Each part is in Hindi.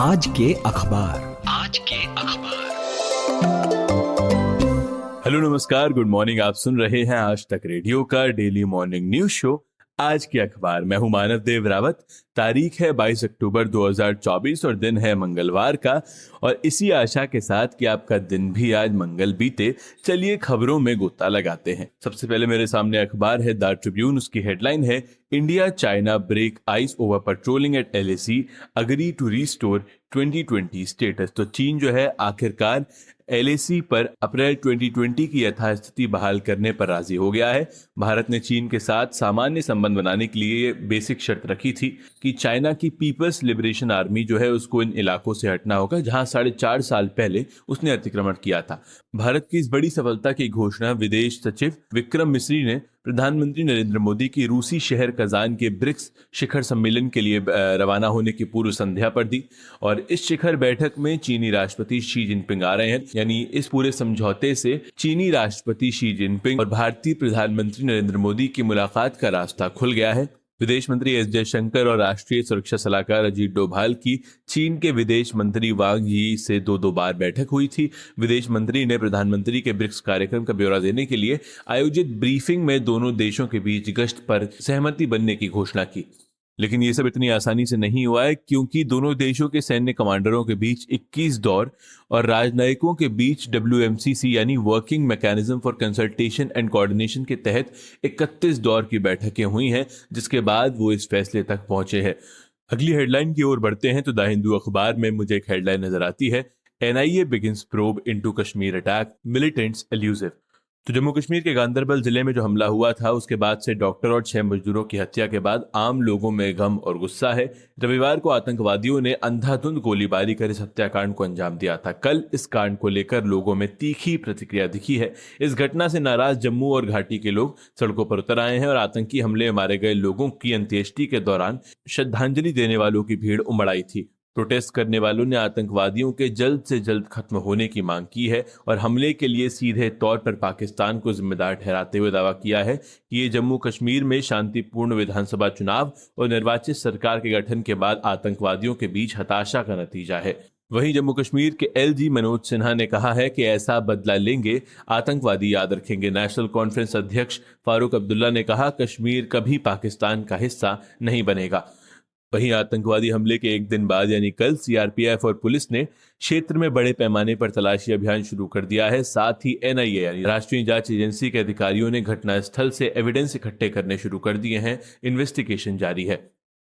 आज के अखबार। हेलो नमस्कार, गुड मॉर्निंग। आप सुन रहे हैं आज तक रेडियो का डेली मॉर्निंग न्यूज शो आज के अखबार। मैं हूं मानव देव रावत। तारीख है 22 अक्टूबर 2024 और दिन है मंगलवार का। और इसी आशा के साथ कि आपका दिन भी आज मंगल बीते, चलिए खबरों में गोता लगाते हैं। सबसे पहले मेरे सामने अखबार है द ट्रिब्यून। उसकी हेडलाइन है India China break ice over patrolling at LAC, agree to restore 2020 status. तो चीन जो है आखिरकार LAC पर अप्रैल 2020 की यथास्थिति बहाल करने पर राजी हो गया है। भारत ने चीन के साथ सामान्य संबंध बनाने के लिए बेसिक शर्त रखी थी कि चाइना की पीपल्स लिबरेशन आर्मी जो है उसको इन इलाकों से हटना होगा जहां 4.5 साल पहले उसने अतिक्रमण किया था। भारत की इस बड़ी सफलता की घोषणा विदेश सचिव विक्रम मिस्री ने प्रधानमंत्री नरेंद्र मोदी की रूसी शहर कजान के ब्रिक्स शिखर सम्मेलन के लिए रवाना होने की पूर्व संध्या पर दी। और इस शिखर बैठक में चीनी राष्ट्रपति शी जिनपिंग आ रहे हैं। यानी इस पूरे समझौते से चीनी राष्ट्रपति शी जिनपिंग और भारतीय प्रधानमंत्री नरेंद्र मोदी की मुलाकात का रास्ता खुल गया है। विदेश मंत्री एस जयशंकर और राष्ट्रीय सुरक्षा सलाहकार अजीत डोभाल की चीन के विदेश मंत्री वांग यी से दो बार बैठक हुई थी। विदेश मंत्री ने प्रधानमंत्री के ब्रिक्स कार्यक्रम का ब्यौरा देने के लिए आयोजित ब्रीफिंग में दोनों देशों के बीच गश्त पर सहमति बनने की घोषणा की। लेकिन ये सब इतनी आसानी से नहीं हुआ है, क्योंकि दोनों देशों के सैन्य कमांडरों के बीच 21 दौर और राजनयिकों के बीच WMCC यानी working mechanism for consultation and coordination के तहत 31 दौर की बैठकें हुई हैं, जिसके बाद वो इस फैसले तक पहुंचे हैं। अगली हेडलाइन की ओर बढ़ते हैं तो द हिंदू अखबार में मुझे एक हेडलाइन नजर आती है, NIA begins probe into Kashmir attack, militants elusive. तो जम्मू कश्मीर के गांदरबल जिले में जो हमला हुआ था उसके बाद से डॉक्टर और 6 मजदूरों की हत्या के बाद आम लोगों में गम और गुस्सा है। रविवार को आतंकवादियों ने अंधाधुंध गोलीबारी कर इस हत्याकांड को अंजाम दिया था। कल इस कांड को लेकर लोगों में तीखी प्रतिक्रिया दिखी है। इस घटना से नाराज जम्मू और घाटी के लोग सड़कों पर उतर आए हैं और आतंकी हमले में मारे गए लोगों की अंत्येष्टि के दौरान श्रद्धांजलि देने वालों की भीड़ उमड़ आई थी। प्रोटेस्ट करने वालों ने आतंकवादियों के जल्द से जल्द खत्म होने की मांग की है और हमले के लिए सीधे तौर पर पाकिस्तान को जिम्मेदार ठहराते हुए दावा किया है कि ये जम्मू कश्मीर में शांतिपूर्ण विधानसभा चुनाव और निर्वाचित सरकार के गठन के बाद आतंकवादियों के बीच हताशा का नतीजा है। वहीं जम्मू कश्मीर के LG मनोज सिन्हा ने कहा है कि ऐसा बदला लेंगे, आतंकवादी याद रखेंगे। नेशनल कॉन्फ्रेंस अध्यक्ष फारूक अब्दुल्ला ने कहा, कश्मीर कभी पाकिस्तान का हिस्सा नहीं बनेगा। वहीं आतंकवादी हमले के एक दिन बाद यानी कल CRPF और पुलिस ने क्षेत्र में बड़े पैमाने पर तलाशी अभियान शुरू कर दिया है। साथ ही NIA यानी राष्ट्रीय जांच एजेंसी के अधिकारियों ने घटनास्थल से एविडेंस इकट्ठे करने शुरू कर दिए हैं। इन्वेस्टिगेशन जारी है।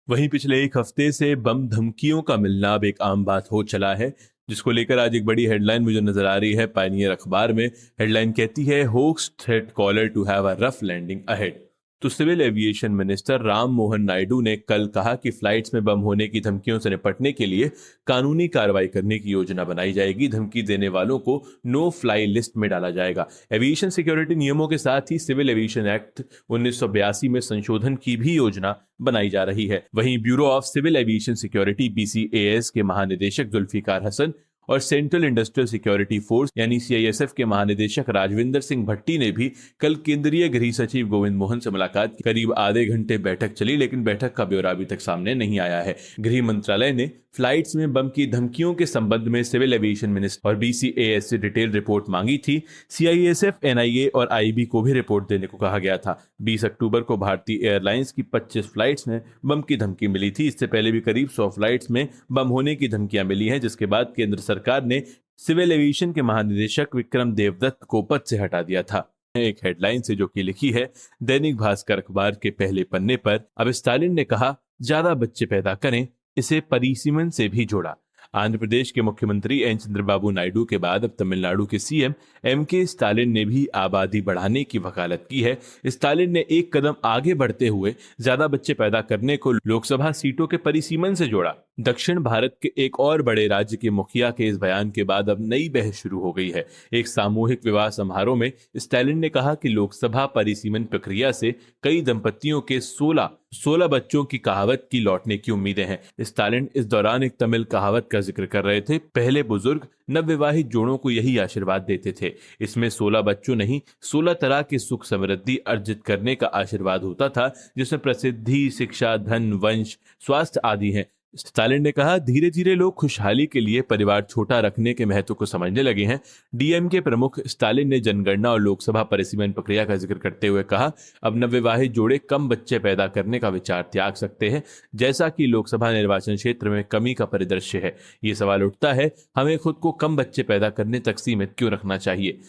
वहीं पिछले एक हफ्ते से बम धमकियों का मिलना अब एक आम बात हो चला है, जिसको लेकर आज एक बड़ी हेडलाइन मुझे नजर आ रही है पायनियर अखबार में। हेडलाइन कहती है, hoax threat caller to have a rough landing ahead. तो civil aviation minister Ram Mohan Naidu ने कल कहा कि फ्लाइट्स में बम होने की धमकियों से निपटने के लिए कानूनी कार्रवाई करने की योजना बनाई जाएगी। धमकी देने वालों को नो फ्लाई लिस्ट में डाला जाएगा। एविएशन सिक्योरिटी नियमों के साथ ही सिविल एविएशन एक्ट 1982 में संशोधन की भी योजना बनाई जा रही है। वहीं bureau of civil aviation security BCAS के महानिदेशक जुल्फिकार हसन और सेंट्रल इंडस्ट्रियल सिक्योरिटी फोर्स यानी CISF के महानिदेशक राजविंदर सिंह भट्टी ने भी कल केंद्रीय गृह सचिव गोविंद मोहन से मुलाकात की। करीब आधे घंटे बैठक चली, लेकिन बैठक का ब्यौरा अभी तक सामने नहीं आया है। गृह मंत्रालय ने फ्लाइट्स में बम की धमकियों के संबंध में सिविल एविएशन मिनिस्टर और BCAS से डिटेल रिपोर्ट मांगी थी। CISF, NIA और IB को भी रिपोर्ट देने को कहा गया था। 20 अक्टूबर को भारतीय एयरलाइंस की 25 फ्लाइट्स में बम की धमकी मिली थी। इससे पहले भी करीब 100 फ्लाइट्स में बम होने की धमकियां मिली हैं, जिसके बाद केंद्र सरकार ने सिविल एविएशन के महानिदेशक विक्रम देवदत्त को पद से हटा दिया था। एक हेडलाइन से जो कि लिखी है दैनिक भास्कर अखबार के पहले पन्ने पर, अब स्टालिन ने कहा ज्यादा बच्चे पैदा करें, इसे परिसीमन से भी जोड़ा। आंध्र प्रदेश के मुख्यमंत्री एन चंद्रबाबू नायडू के बाद अब तमिलनाडु के CM MK स्टालिन ने भी आबादी बढ़ाने की वकालत की है। स्टालिन ने एक कदम आगे बढ़ते हुए ज्यादा बच्चे पैदा करने को लोकसभा सीटों के परिसीमन से जोड़ा। दक्षिण भारत के एक और बड़े राज्य के मुखिया के इस बयान के बाद अब नई बहस शुरू हो गई है। एक सामूहिक विवाह समारोह में स्टालिन ने कहा कि लोकसभा परिसीमन प्रक्रिया से कई दंपतियों के 16 बच्चों की कहावत की लौटने की उम्मीदें हैं। स्टालिन इस दौरान एक तमिल कहावत का जिक्र कर रहे थे, पहले बुजुर्ग नवविवाहित जोड़ों को यही आशीर्वाद देते थे। इसमें 16 बच्चों नहीं 16 तरह की सुख समृद्धि अर्जित करने का आशीर्वाद होता था, जिसमें प्रसिद्धि, शिक्षा, धन, वंश, स्वास्थ्य आदि हैं। स्टालिन ने कहा, धीरे धीरे लोग खुशहाली के लिए परिवार छोटा रखने के महत्व को समझने लगे हैं। डीएम के प्रमुख स्टालिन ने जनगणना और लोकसभा परिसीमन प्रक्रिया का जिक्र करते हुए कहा, अब नवविवाहित जोड़े कम बच्चे पैदा करने का विचार त्याग सकते हैं, जैसा कि लोकसभा निर्वाचन क्षेत्र में कमी का परिदृश्य है। ये सवाल उठता है, हमें खुद को कम बच्चे पैदा करने तक सीमित क्यों रखना चाहिए।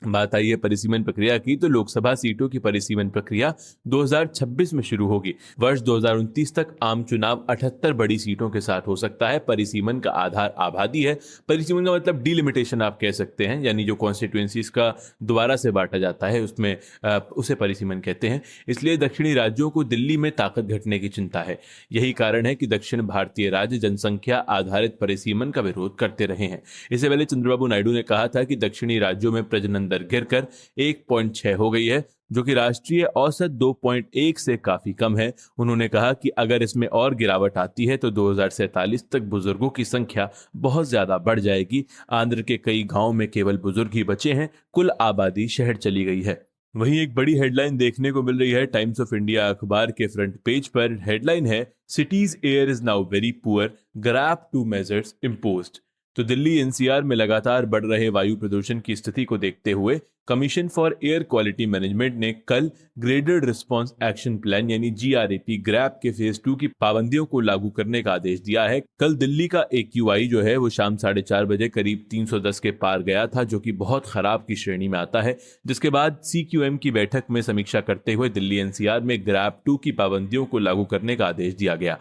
बात आई है परिसीमन प्रक्रिया की, तो लोकसभा सीटों की परिसीमन प्रक्रिया 2026 में शुरू होगी। वर्ष 2029 तक आम चुनाव 78 बड़ी सीटों के साथ हो सकता है। परिसीमन का आधार आबादी है। परिसीमन का मतलब डिलिमिटेशन आप कह सकते हैं, यानी जो कॉन्स्टिट्यूएंसीज का दोबारा से बांटा जाता है उसमें उसे परिसीमन कहते हैं। इसलिए दक्षिणी राज्यों को दिल्ली में ताकत घटने की चिंता है। यही कारण है कि दक्षिण भारतीय राज्य जनसंख्या आधारित परिसीमन का विरोध करते रहे हैं। इससे पहले चंद्रबाबू नायडू ने कहा था कि दक्षिणी राज्यों में प्रजनन दर गिरकर 1.6 हो गई है, जो कि राष्ट्रीय औसत 2.1 से काफी कम है। उन्होंने कहा कि अगर इसमें और गिरावट आती है तो 2047 तक बुजुर्गों की संख्या बहुत ज्यादा बढ़ जाएगी। आंध्र के कई गांवों में केवल बुजुर्ग ही बचे हैं, कुल आबादी शहर चली गई है। वहीं एक बड़ी हेडलाइन देखने को मिल रही है टाइम्स ऑफ इंडिया अखबार के फ्रंट पेज पर। हेडलाइन है, cities air is now very poor, grab 2 measures imposed. तो दिल्ली एनसीआर में लगातार बढ़ रहे वायु प्रदूषण की स्थिति को देखते हुए commission for air quality management ने कल ग्रेडेड रिस्पांस एक्शन प्लान यानी जीआरएपी ग्रैब के फेज 2 की पाबंदियों को लागू करने का आदेश दिया है। कल दिल्ली का एक्यूआई जो है वो शाम 4:30 बजे करीब 310 के पार गया था, जो कि बहुत खराब की श्रेणी में आता है। जिसके बाद सीक्यूएम की बैठक में समीक्षा करते हुए दिल्ली एनसीआर में ग्रैब 2 की पाबंदियों को लागू करने का आदेश दिया गया।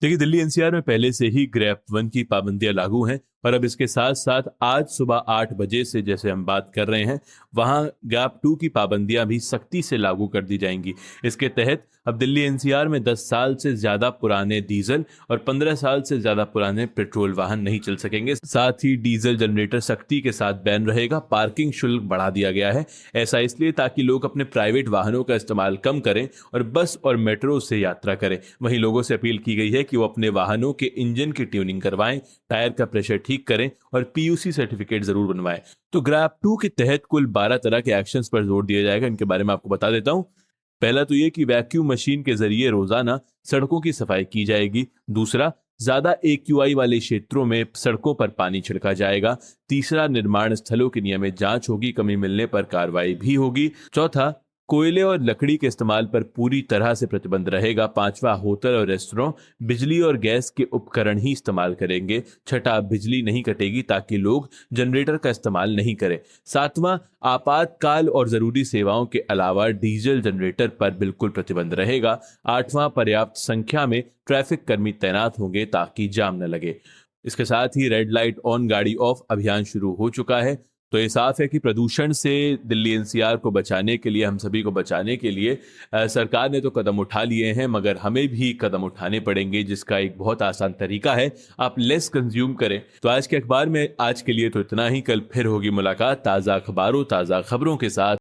देखिए, दिल्ली एनसीआर में पहले से ही ग्रैब 1 की पाबंदियां लागू हैं और अब इसके साथ साथ आज सुबह 8 बजे से जैसे हम बात कर रहे हैं वहां ग्रैब 2 की पाबंदियां भी सख्ती से लागू कर दी जाएंगी। इसके तहत अब दिल्ली एनसीआर में 10 साल से ज्यादा पुराने डीजल और 15 साल से ज्यादा पुराने पेट्रोल वाहन नहीं चल सकेंगे। साथ ही डीजल जनरेटर सख्ती के साथ बैन रहेगा। पार्किंग शुल्क बढ़ा दिया गया है। ऐसा इसलिए ताकि लोग अपने प्राइवेट वाहनों का इस्तेमाल कम करें और बस और मेट्रो से यात्रा करें। वहीं लोगों से अपील की गई है कि वो अपने वाहनों के इंजन की ट्यूनिंग करवाएं, टायर का प्रेशर ठीक करें और पीयूसी सर्टिफिकेट जरूर बनवाएं। तो ग्रैब 2 के तहत कुल 12 तरह के एक्शंस पर जोर दिया जाएगा। इनके बारे में आपको बता देता हूं। पहला तो ये कि वैक्यूम मशीन के जरिए रोजाना सड़कों की सफाई की जाएगी। दूसरा, ज्यादा एक्यूआई वाले क्षेत्रों में सड़कों पर पानी छिड़का जाएगा। तीसरा, निर्माण स्थलों की नियमित जांच होगी, कमी मिलने पर कार्रवाई भी होगी। चौथा, कोयले और लकड़ी के इस्तेमाल पर पूरी तरह से प्रतिबंध रहेगा। पांचवा, होटल और रेस्टोरेंट बिजली और गैस के उपकरण ही इस्तेमाल करेंगे। छठा, बिजली नहीं कटेगी ताकि लोग जनरेटर का इस्तेमाल नहीं करें। सातवां, आपातकाल और जरूरी सेवाओं के अलावा डीजल जनरेटर पर बिल्कुल प्रतिबंध रहेगा। आठवां, पर्याप्त संख्या में ट्रैफिक कर्मी तैनात होंगे ताकि जाम न लगे। इसके साथ ही रेड लाइट ऑन गाड़ी ऑफ अभियान शुरू हो चुका है। तो ये साफ है कि प्रदूषण से दिल्ली एनसीआर को बचाने के लिए, हम सभी को बचाने के लिए सरकार ने तो कदम उठा लिए हैं, मगर हमें भी कदम उठाने पड़ेंगे, जिसका एक बहुत आसान तरीका है, आप लेस कंज्यूम करें। तो आज के अखबार में आज के लिए तो इतना ही। कल फिर होगी मुलाकात ताज़ा अखबारों ताज़ा खबरों के साथ।